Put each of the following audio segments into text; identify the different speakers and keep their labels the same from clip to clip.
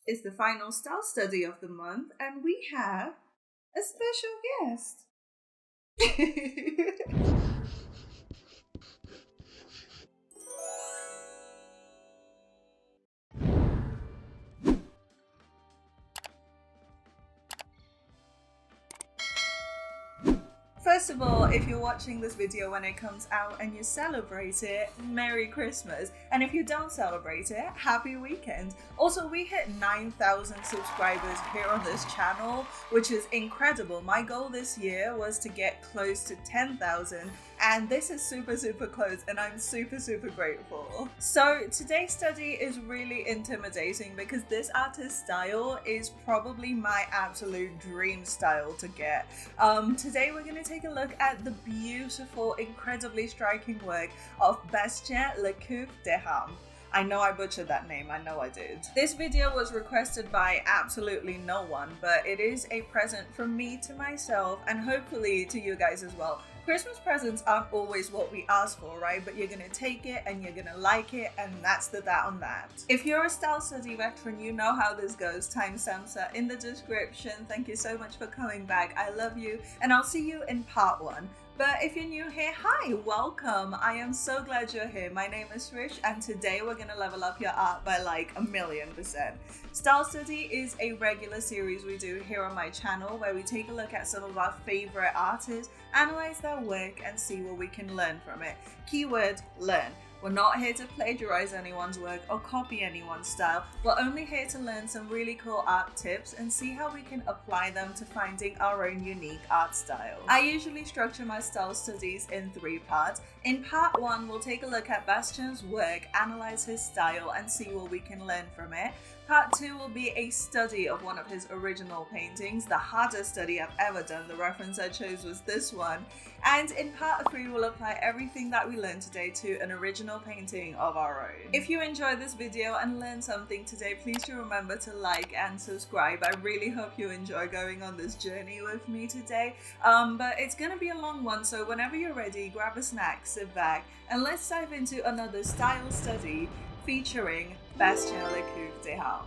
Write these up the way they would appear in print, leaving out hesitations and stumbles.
Speaker 1: It's the final style study of the month, and we have a special guest. First of all, if you're watching this video when it comes out and you celebrate it, Merry Christmas. And if you don't celebrate it, Happy Weekend. Also, we hit 9,000 subscribers here on this channel, which is incredible. My goal this year was to get close to 10,000, and this is super close, and I'm super grateful. So today's study is really intimidating because this artist style is probably my absolute dream style to get. Today we're going to take a look at the beautiful, incredibly striking work of Bastien Lecouffe Deharme. I know I butchered that name, I know I did. This video was requested by absolutely no one, but it is a present from me to myself and hopefully to you guys as well. Christmas presents aren't always what we ask for, right? But you're gonna take it and you're gonna like it, and that's that on that. If you're a style study veteran, you know how this goes. Timestamps are in the description. Thank you so much for coming back. I love you, and I'll see you in part 1. But if you're new here, hi, welcome. I am so glad you're here. My name is Srish, and today we're gonna level up your art by like 1,000,000%. Style Study is a regular series we do here on my channel where we take a look at some of our favorite artists, analyze their work, and see what we can learn from it. Keyword, learn. We're not here to plagiarize anyone's work or copy anyone's style. We're only here to learn some really cool art tips and see how we can apply them to finding our own unique art style. I usually structure my style studies in 3 parts. In part 1, we'll take a look at Bastien's work, analyze his style, and see what we can learn from it. Part 2 will be a study of one of his original paintings, the hardest study I've ever done. The reference I chose was this one. And in part 3, we'll apply everything that we learned today to an original painting of our own. If you enjoyed this video and learned something today, please do remember to like and subscribe. I really hope you enjoy going on this journey with me today. But it's gonna be a long one, so whenever you're ready, grab a snack, sit back, and let's dive into another style study featuring Bastien Lecouffe Deharme.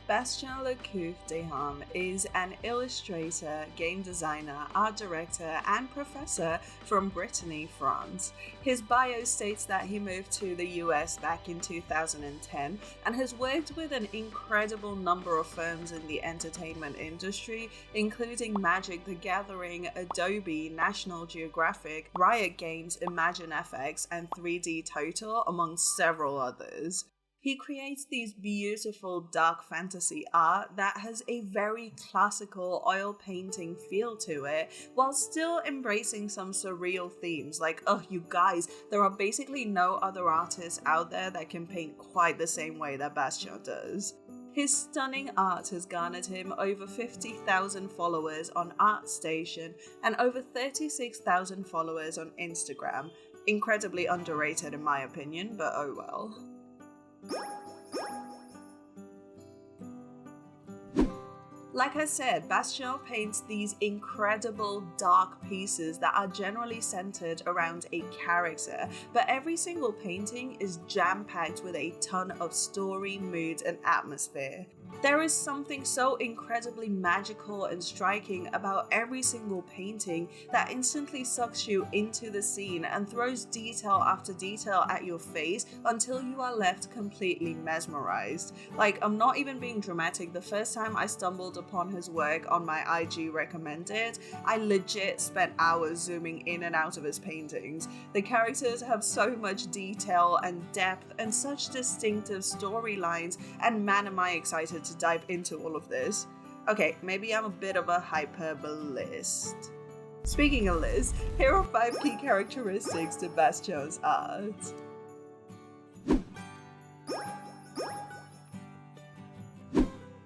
Speaker 1: Bastien Lecouffe Deharme is an illustrator, game designer, art director, and professor from Brittany, France. His bio states that he moved to the US back in 2010 and has worked with an incredible number of firms in the entertainment industry, including Magic the Gathering, Adobe, National Geographic, Riot Games, Imagine FX, and 3D Total, among several others. He creates these beautiful dark fantasy art that has a very classical oil painting feel to it, while still embracing some surreal themes like, oh, you guys, there are basically no other artists out there that can paint quite the same way that Bastien does. His stunning art has garnered him over 50,000 followers on ArtStation and over 36,000 followers on Instagram. Incredibly underrated in my opinion, but oh well. Like I said, Bastien paints these incredible dark pieces that are generally centered around a character, but every single painting is jam-packed with a ton of story, mood, and atmosphere. There is something so incredibly magical and striking about every single painting that instantly sucks you into the scene and throws detail after detail at your face until you are left completely mesmerized. Like, I'm not even being dramatic. The first time I stumbled upon his work on my IG recommended, I legit spent hours zooming in and out of his paintings. The characters have so much detail and depth and such distinctive storylines, and man am I excited to dive into all of this. Okay, maybe I'm a bit of a hyperbolist. Speaking of lists, here are 5 key characteristics to Bastien's art.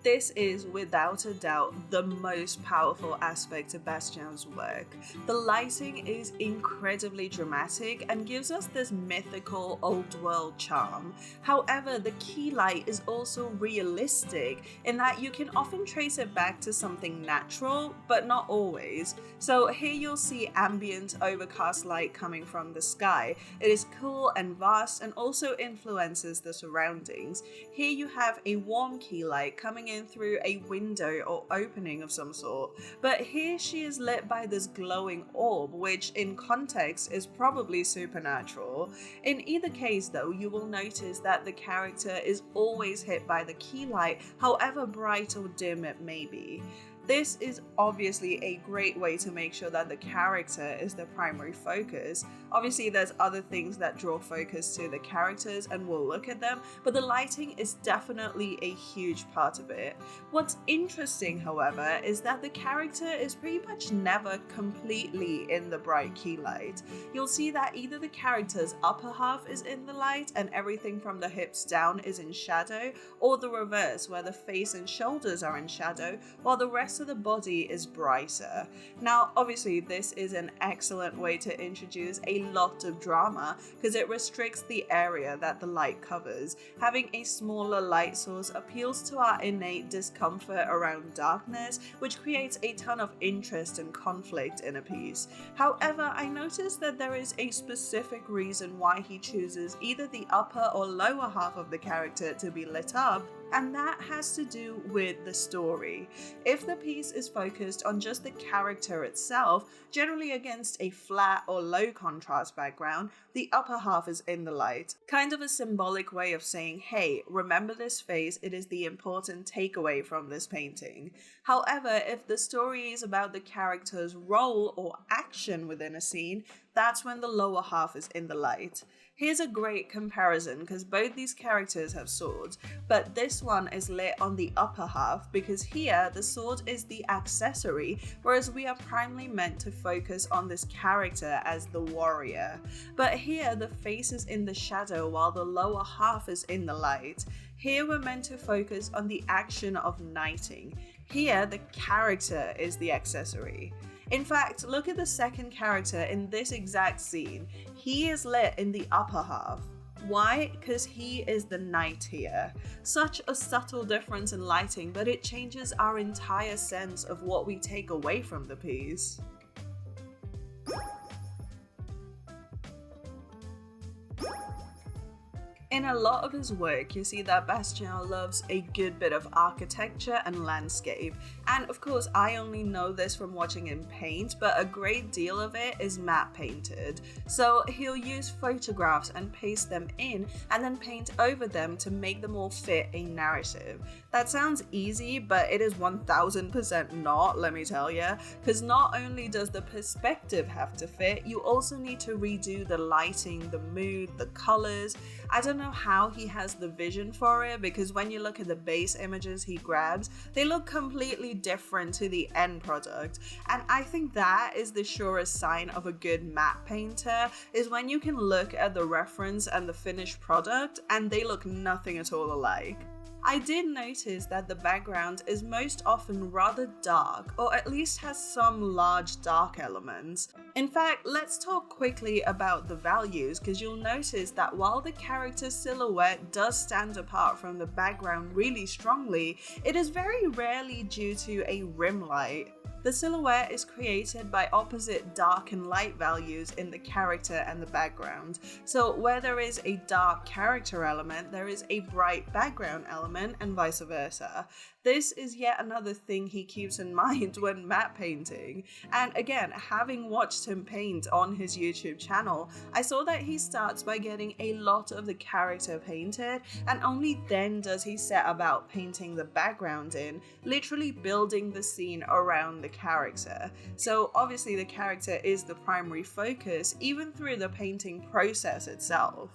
Speaker 1: This is without a doubt the most powerful aspect of Bastien's work. The lighting is incredibly dramatic and gives us this mythical old world charm. However, the key light is also realistic in that you can often trace it back to something natural, but not always. So here you'll see ambient overcast light coming from the sky. It is cool and vast and also influences the surroundings. Here you have a warm key light coming in through a window or opening of some sort, but here she is lit by this glowing orb, which in context is probably supernatural. In either case though, you will notice that the character is always hit by the key light, however bright or dim it may be. This is obviously a great way to make sure that the character is the primary focus. Obviously there's other things that draw focus to the characters and we'll look at them, but the lighting is definitely a huge part of it. What's interesting, however, is that the character is pretty much never completely in the bright key light. You'll see that either the character's upper half is in the light and everything from the hips down is in shadow, or the reverse where the face and shoulders are in shadow while the rest of the body is brighter. Now obviously this is an excellent way to introduce a lot of drama because it restricts the area that the light covers. Having a smaller light source appeals to our innate discomfort around darkness, which creates a ton of interest and conflict in a piece. However, I noticed that there is a specific reason why he chooses either the upper or lower half of the character to be lit up, and that has to do with the story. If the piece is focused on just the character itself, generally against a flat or low contrast background, the upper half is in the light. Kind of a symbolic way of saying, hey, remember this phase, it is the important takeaway from this painting. However, if the story is about the character's role or action within a scene, that's when the lower half is in the light. Here's a great comparison because both these characters have swords, but this one is lit on the upper half because here the sword is the accessory, whereas we are primarily meant to focus on this character as the warrior. But here the face is in the shadow while the lower half is in the light. Here we're meant to focus on the action of knighting. Here the character is the accessory. In fact, look at the second character in this exact scene. He is lit in the upper half. Why? Because he is the knight here. Such a subtle difference in lighting, but it changes our entire sense of what we take away from the piece. In a lot of his work, you see that Bastien loves a good bit of architecture and landscape. And of course, I only know this from watching him paint, but a great deal of it is matte painted. So he'll use photographs and paste them in and then paint over them to make them all fit a narrative. That sounds easy, but it is 1000% not, let me tell you, because not only does the perspective have to fit, you also need to redo the lighting, the mood, the colors. I don't know how he has the vision for it, because when you look at the base images he grabs, they look completely different to the end product. And I think that is the surest sign of a good matte painter, is when you can look at the reference and the finished product and they look nothing at all alike. I did notice that the background is most often rather dark, or at least has some large dark elements. In fact, let's talk quickly about the values, because you'll notice that while the character's silhouette does stand apart from the background really strongly, it is very rarely due to a rim light. The silhouette is created by opposite dark and light values in the character and the background. So where there is a dark character element, there is a bright background element, and vice versa. This is yet another thing he keeps in mind when matte painting. And again, having watched him paint on his YouTube channel, I saw that he starts by getting a lot of the character painted, and only then does he set about painting the background in, literally building the scene around the character. So obviously the character is the primary focus, even through the painting process itself.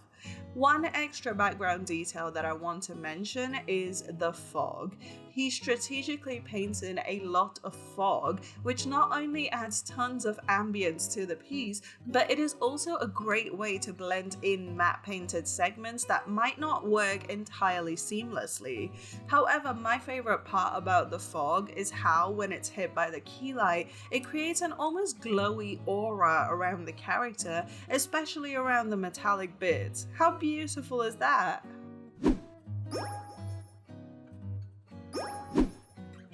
Speaker 1: One extra background detail that I want to mention is the fog. he strategically paints in a lot of fog, which not only adds tons of ambience to the piece, but it is also a great way to blend in matte painted segments that might not work entirely seamlessly. However, my favorite part about the fog is how, when it's hit by the key light, it creates an almost glowy aura around the character, especially around the metallic bits. How beautiful is that?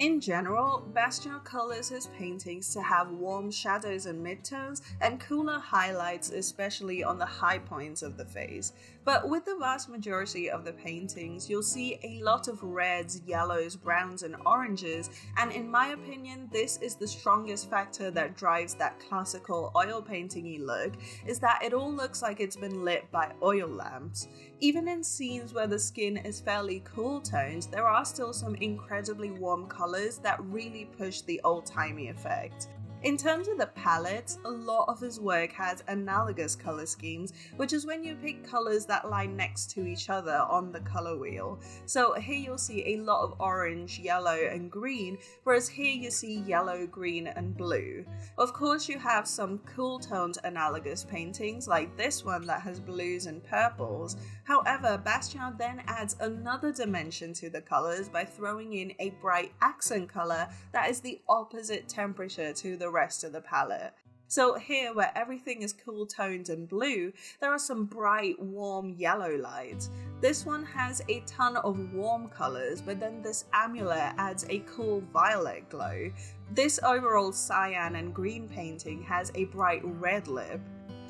Speaker 1: In general, Bastien colors his paintings to have warm shadows and midtones and cooler highlights, especially on the high points of the face. But with the vast majority of the paintings, you'll see a lot of reds, yellows, browns and oranges, and in my opinion, this is the strongest factor that drives that classical oil painting-y look, is that it all looks like it's been lit by oil lamps. Even in scenes where the skin is fairly cool toned, there are still some incredibly warm colors that really push the old-timey effect. In terms of the palettes, a lot of his work has analogous color schemes, which is when you pick colors that lie next to each other on the color wheel. So here you'll see a lot of orange, yellow and green, whereas here you see yellow, green and blue. Of course you have some cool toned analogous paintings like this one that has blues and purples. However, Bastien then adds another dimension to the colors by throwing in a bright accent color that is the opposite temperature to the rest of the palette. So here, where everything is cool toned and blue, there are some bright warm yellow lights. This one has a ton of warm colors, but then this amulet adds a cool violet glow. This overall cyan and green painting has a bright red lip.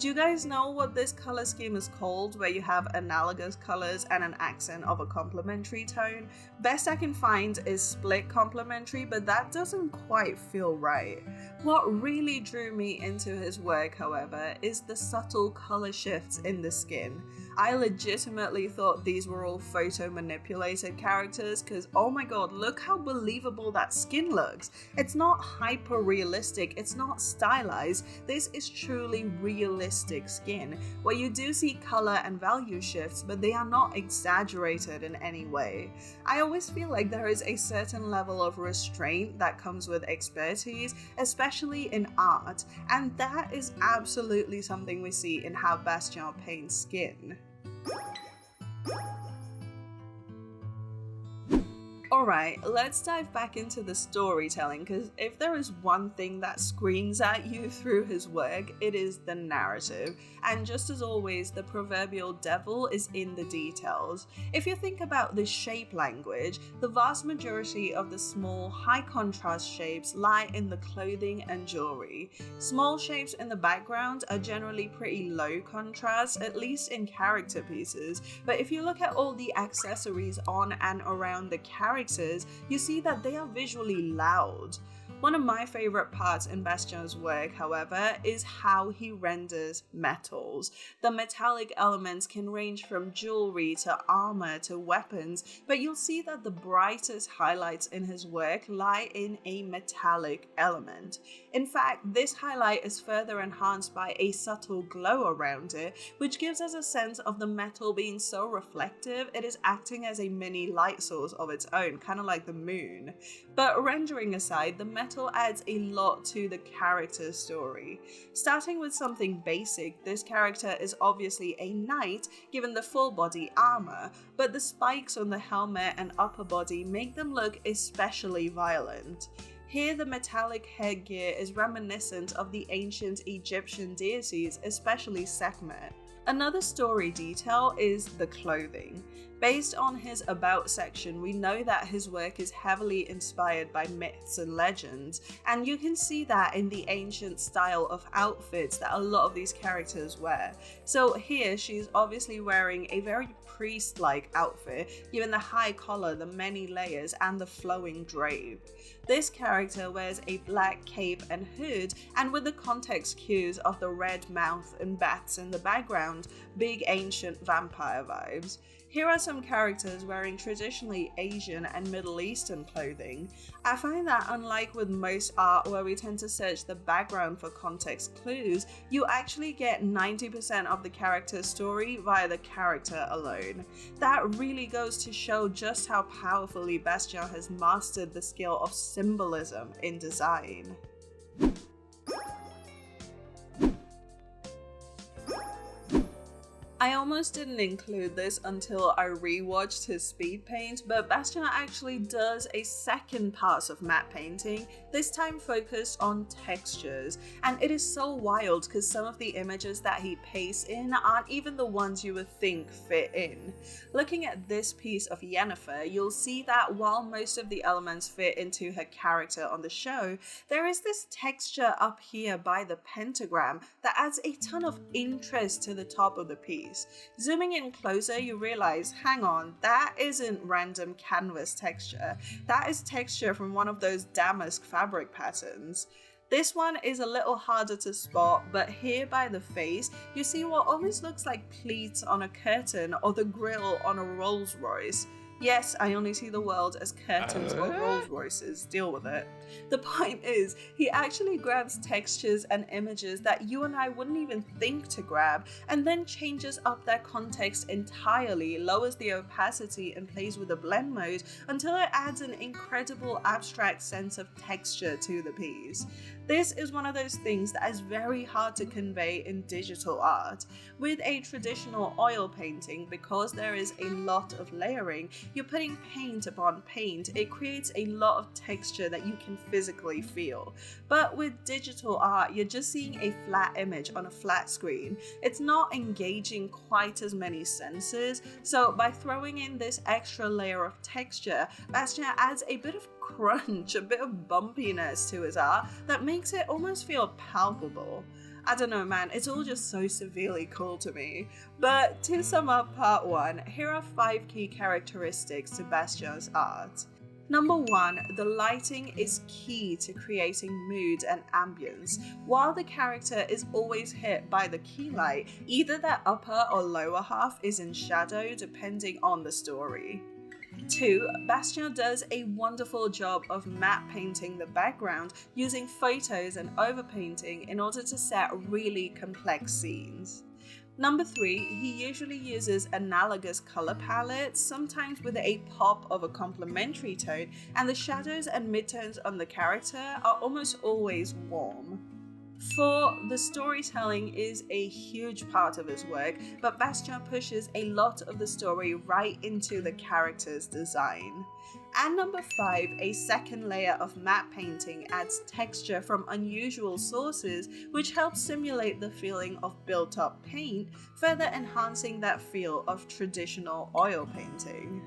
Speaker 1: Do you guys know what this color scheme is called, where you have analogous colors and an accent of a complementary tone? Best I can find is split complementary, but that doesn't quite feel right. What really drew me into his work, however, is the subtle color shifts in the skin. I legitimately thought these were all photo manipulated characters because oh my god, look how believable that skin looks. It's not hyper realistic, it's not stylized, this is truly realistic skin, where you do see color and value shifts, but they are not exaggerated in any way. I always feel like there is a certain level of restraint that comes with expertise, especially in art, and that is absolutely something we see in how Bastien paints skin. Alright, let's dive back into the storytelling, because if there is one thing that screams at you through his work, it is the narrative. And just as always, the proverbial devil is in the details. If you think about the shape language, the vast majority of the small, high contrast shapes lie in the clothing and jewelry. Small shapes in the background are generally pretty low contrast, at least in character pieces, but if you look at all the accessories on and around the characters, you see that they are visually loud. One of my favorite parts in Bastien's work, however, is how he renders metals. The metallic elements can range from jewelry to armor to weapons, but you'll see that the brightest highlights in his work lie in a metallic element. In fact, this highlight is further enhanced by a subtle glow around it, which gives us a sense of the metal being so reflective it is acting as a mini light source of its own, kind of like the moon. But rendering aside, the metal adds a lot to the character's story. Starting with something basic, this character is obviously a knight given the full body armor, but the spikes on the helmet and upper body make them look especially violent. Here the metallic headgear is reminiscent of the ancient Egyptian deities, especially Sekhmet. Another story detail is the clothing. Based on his About section, we know that his work is heavily inspired by myths and legends, and you can see that in the ancient style of outfits that a lot of these characters wear. So here she's obviously wearing a very priest-like outfit, given the high collar, the many layers, and the flowing drape. This character wears a black cape and hood, and with the context cues of the red mouth and bats in the background, big ancient vampire vibes. Here are some characters wearing traditionally Asian and Middle Eastern clothing. I find that unlike with most art where we tend to search the background for context clues, you actually get 90% of the character's story via the character alone. That really goes to show just how powerfully Bastien has mastered the skill of symbolism in design. I almost didn't include this until I rewatched his speed paint, but Bastien actually does a second pass of matte painting, this time focused on textures, and it is so wild because some of the images that he pastes in aren't even the ones you would think fit in. Looking at this piece of Yennefer, you'll see that while most of the elements fit into her character on the show, there is this texture up here by the pentagram that adds a ton of interest to the top of the piece. Zooming in closer, you realize, hang on, that isn't random canvas texture. That is texture from one of those damask fabric patterns. This one is a little harder to spot, but here by the face, you see what almost looks like pleats on a curtain or the grille on a Rolls Royce. Yes, I only see the world as curtains or Rolls Royces, deal with it. The point is, he actually grabs textures and images that you and I wouldn't even think to grab, and then changes up their context entirely, lowers the opacity and plays with the blend mode until it adds an incredible abstract sense of texture to the piece. This is one of those things that is very hard to convey in digital art. With a traditional oil painting, because there is a lot of layering, you're putting paint upon paint, it creates a lot of texture that you can physically feel. But with digital art, you're just seeing a flat image on a flat screen. It's not engaging quite as many senses, so by throwing in this extra layer of texture, Bastien adds a bit of crunch, a bit of bumpiness to his art that makes it almost feel palpable. I don't know, man, it's all just so severely cool to me. But to sum up part 1, here are 5 key characteristics to Bastien's art. Number 1, the lighting is key to creating mood and ambience. While the character is always hit by the key light, either their upper or lower half is in shadow depending on the story. 2. Bastien does a wonderful job of matte painting the background using photos and overpainting in order to set really complex scenes. Number 3, he usually uses analogous color palettes, sometimes with a pop of a complementary tone, and the shadows and midtones on the character are almost always warm. 4. The storytelling is a huge part of his work, but Bastien pushes a lot of the story right into the character's design. And number 5, a second layer of matte painting adds texture from unusual sources, which helps simulate the feeling of built-up paint, further enhancing that feel of traditional oil painting.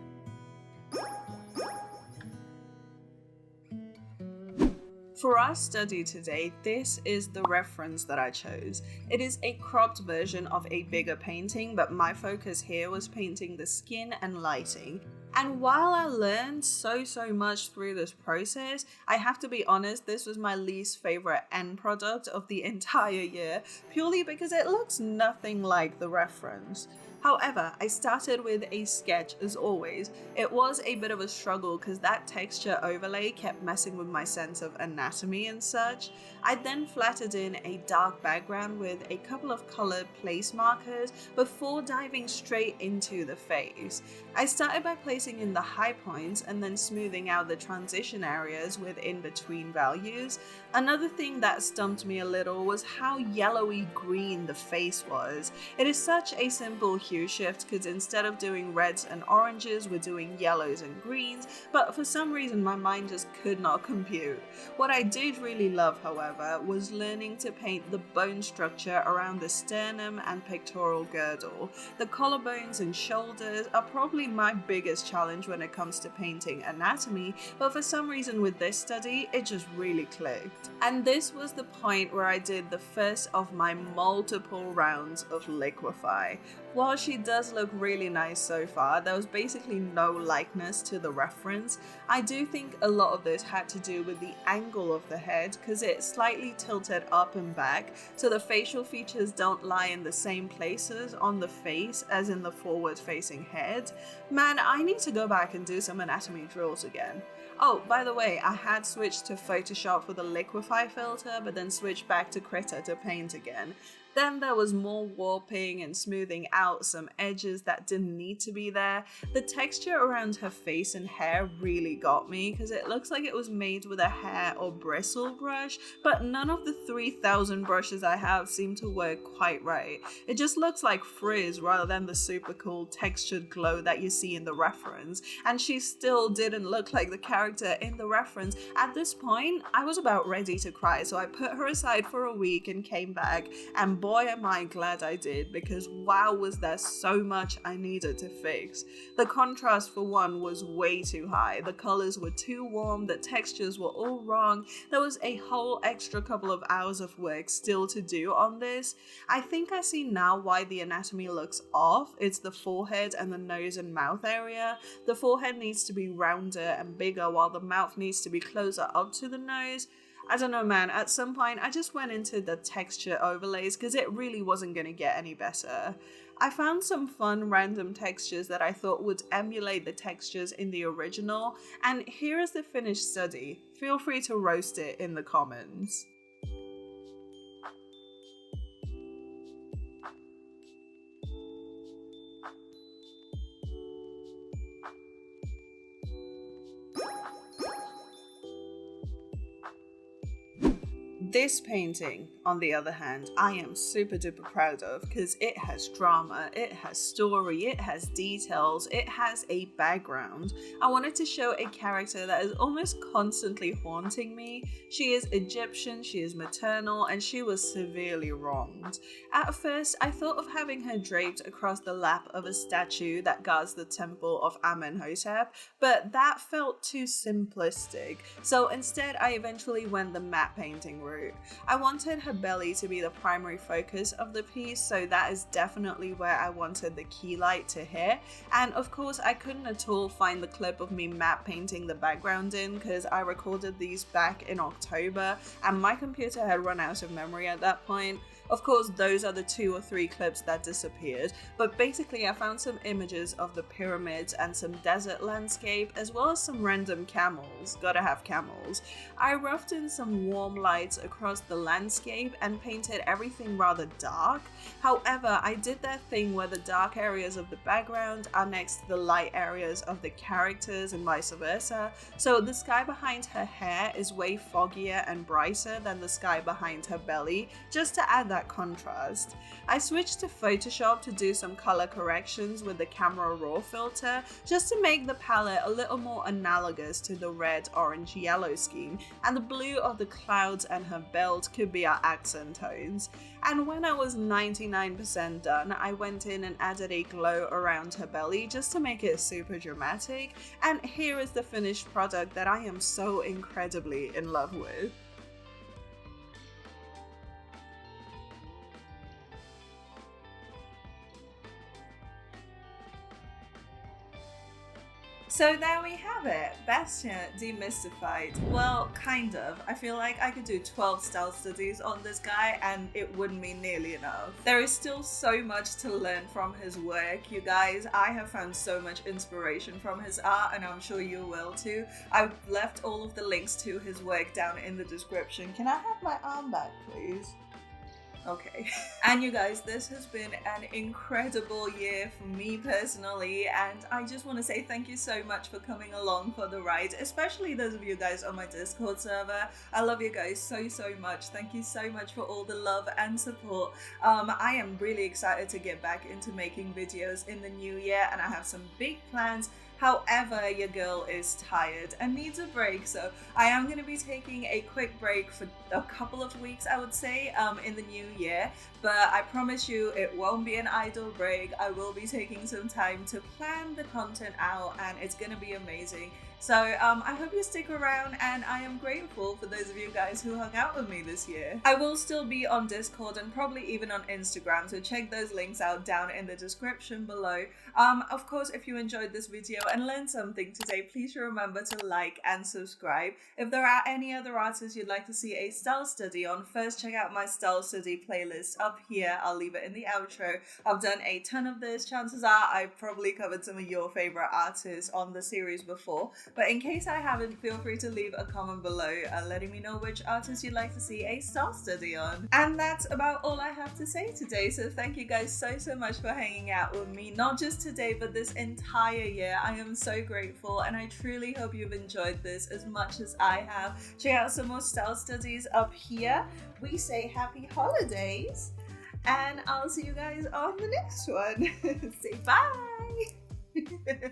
Speaker 1: For our study today, this is the reference that I chose. It is a cropped version of a bigger painting, but my focus here was painting the skin and lighting. And while I learned so much through this process, I have to be honest, this was my least favorite end product of the entire year, purely because it looks nothing like the reference. However, I started with a sketch as always. It was a bit of a struggle because that texture overlay kept messing with my sense of anatomy and such. I then flattered in a dark background with a couple of colored place markers before diving straight into the face. I started by placing in the high points and then smoothing out the transition areas with in-between values. Another thing that stumped me a little was how yellowy green the face was. It is such a simple hue shift because instead of doing reds and oranges, we're doing yellows and greens, but for some reason my mind just could not compute. What I did really love, however, was learning to paint the bone structure around the sternum and pectoral girdle. The collarbones and shoulders are probably my biggest challenge when it comes to painting anatomy, but for some reason with this study, it just really clicked. And this was the point where I did the first of my multiple rounds of liquefy. While she does look really nice so far, there was basically no likeness to the reference. I do think a lot of this had to do with the angle of the head, because it's slightly tilted up and back, so the facial features don't lie in the same places on the face as in the forward facing head. Man, I need to go back and do some anatomy drills again. Oh, by the way, I had switched to Photoshop for the Liquify filter, but then switched back to Krita to paint again. Then there was more warping and smoothing out some edges that didn't need to be there. The texture around her face and hair really got me, because it looks like it was made with a hair or bristle brush, but none of the 3,000 brushes I have seem to work quite right. It just looks like frizz rather than the super cool textured glow that you see in the reference, and she still didn't look like the character in the reference. At this point, I was about ready to cry, so I put her aside for a week and came back, and boy am I glad I did, because wow was there so much I needed to fix. The contrast for one was way too high, the colors were too warm, the textures were all wrong, there was a whole extra couple of hours of work still to do on this. I think I see now why the anatomy looks off. It's the forehead and the nose and mouth area. The forehead needs to be rounder and bigger while the mouth needs to be closer up to the nose. I don't know, man, at some point I just went into the texture overlays because it really wasn't going to get any better. I found some fun random textures that I thought would emulate the textures in the original, and here is the finished study. Feel free to roast it in the comments. This painting, on the other hand, I am super duper proud of because it has drama, it has story, it has details, it has a background. I wanted to show a character that is almost constantly haunting me. She is Egyptian, she is maternal, and she was severely wronged. At first, I thought of having her draped across the lap of a statue that guards the temple of Amenhotep, but that felt too simplistic. So instead, I eventually went the matte painting route. I wanted her belly to be the primary focus of the piece, so that is definitely where I wanted the key light to hit. And of course, I couldn't at all find the clip of me matte painting the background in because I recorded these back in October and my computer had run out of memory at that point. Of course, those are the 2 or 3 clips that disappeared, but basically I found some images of the pyramids and some desert landscape, as well as some random camels. Gotta have camels. I roughed in some warm lights across the landscape and painted everything rather dark. However, I did that thing where the dark areas of the background are next to the light areas of the characters and vice versa. So the sky behind her hair is way foggier and brighter than the sky behind her belly, just to add that contrast. I switched to Photoshop to do some color corrections with the Camera Raw filter, just to make the palette a little more analogous to the red, orange, yellow scheme, and the blue of the clouds and her belt could be our accent tones. And when I was 99% done, I went in and added a glow around her belly just to make it super dramatic, and here is the finished product that I am so incredibly in love with. So there we have it, Bastien demystified. Well, kind of. I feel like I could do 12 style studies on this guy and it wouldn't be nearly enough. There is still so much to learn from his work, you guys. I have found so much inspiration from his art and I'm sure you will too. I've left all of the links to his work down in the description. Can I have my arm back, please? Okay. And you guys, this has been an incredible year for me personally, and I just want to say thank you so much for coming along for the ride, especially those of you guys on my Discord server. I love you guys so much. Thank you so much for all the love and support. I am really excited to get back into making videos in the new year, and I have some big plans. However, your girl is tired and needs a break, so I am going to be taking a quick break for a couple of weeks, I would say, in the new year. But I promise you it won't be an idle break. I will be taking some time to plan the content out and it's going to be amazing. So I hope you stick around, and I am grateful for those of you guys who hung out with me this year. I will still be on Discord and probably even on Instagram, so check those links out down in the description below. Of course, if you enjoyed this video and learned something today, please remember to like and subscribe. If there are any other artists you'd like to see a style study on, first check out my style study playlist up here. I'll leave it in the outro. I've done a ton of this. Chances are I've probably covered some of your favorite artists on the series before. But in case I haven't, feel free to leave a comment below letting me know which artist you'd like to see a style study on. And that's about all I have to say today. So thank you guys so much for hanging out with me, not just today, but this entire year. I am so grateful, and I truly hope you've enjoyed this as much as I have. Check out some more style studies up here. We say happy holidays, and I'll see you guys on the next one. Say bye.